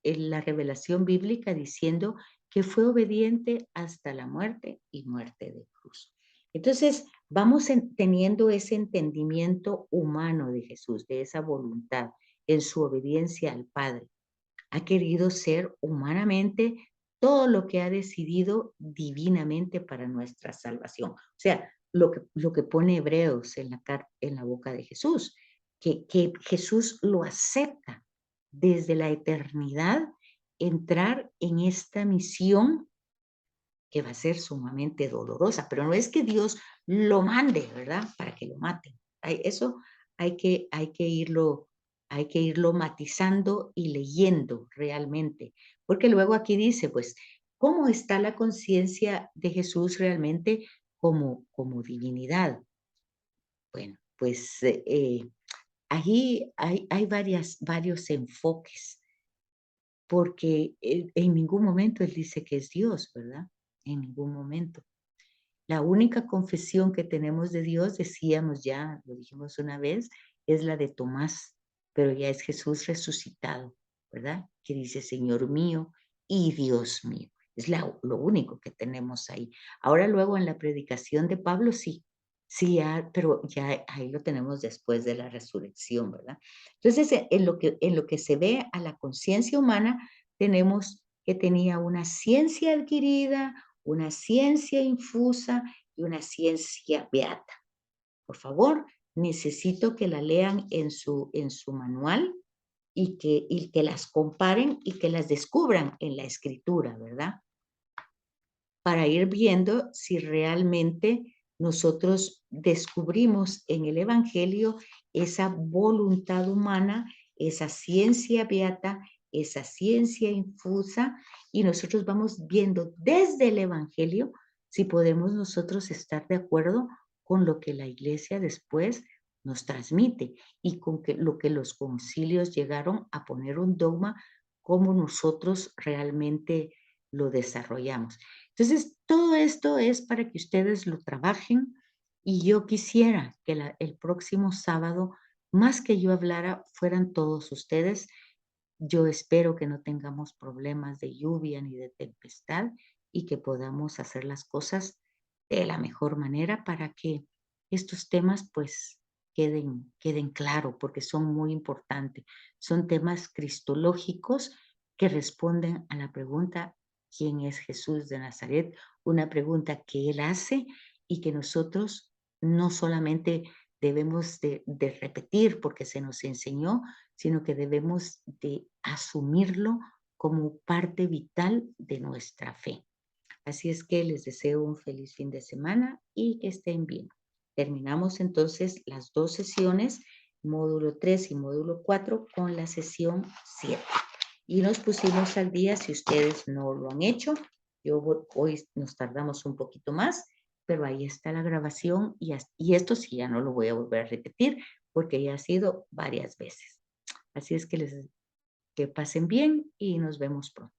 la revelación bíblica diciendo que fue obediente hasta la muerte y muerte de cruz. Entonces, vamos teniendo ese entendimiento humano de Jesús, de esa voluntad en su obediencia al Padre. Ha querido ser humanamente todo lo que ha decidido divinamente para nuestra salvación. O sea, lo que pone Hebreos en la boca de Jesús, que Jesús lo acepta desde la eternidad, entrar en esta misión que va a ser sumamente dolorosa, pero no es que Dios lo mande, ¿verdad? Para que lo maten. Eso hay que irlo matizando y leyendo realmente, porque luego aquí dice, pues, ¿cómo está la conciencia de Jesús realmente como divinidad? Bueno, pues allí hay varios enfoques, porque en ningún momento él dice que es Dios, ¿verdad? En ningún momento. La única confesión que tenemos de Dios, decíamos ya, lo dijimos una vez, es la de Tomás, pero ya es Jesús resucitado, ¿verdad? Que dice, Señor mío y Dios mío. Es lo único que tenemos ahí. Ahora luego en la predicación de Pablo, sí, sí, pero ya ahí lo tenemos después de la resurrección, ¿verdad? Entonces, en lo que se ve a la conciencia humana, tenemos que tenía una ciencia adquirida, una ciencia infusa y una ciencia beata. Por favor, necesito que la lean en su manual y que las comparen y que las descubran en la escritura, ¿verdad? Para ir viendo si realmente nosotros descubrimos en el Evangelio esa voluntad humana, esa ciencia beata, esa ciencia infusa, y nosotros vamos viendo desde el Evangelio si podemos nosotros estar de acuerdo con lo que la Iglesia después nos transmite y con lo que los concilios llegaron a poner un dogma, cómo nosotros realmente lo desarrollamos. Entonces, todo esto es para que ustedes lo trabajen, y yo quisiera que el próximo sábado, más que yo hablara, fueran todos ustedes. Yo espero que no tengamos problemas de lluvia ni de tempestad y que podamos hacer las cosas de la mejor manera para que estos temas pues queden claro, porque son muy importantes. Son temas cristológicos que responden a la pregunta: ¿quién es Jesús de Nazaret? Una pregunta que él hace y que nosotros no solamente debemos de repetir porque se nos enseñó, sino que debemos de asumirlo como parte vital de nuestra fe. Así es que les deseo un feliz fin de semana y que estén bien. Terminamos entonces las 2 sesiones, módulo 3 y módulo 4, con la sesión 7. Y nos pusimos al día, si ustedes no lo han hecho. Hoy nos tardamos un poquito más, pero ahí está la grabación y esto sí ya no lo voy a volver a repetir porque ya ha sido varias veces. Así es que que pasen bien y nos vemos pronto.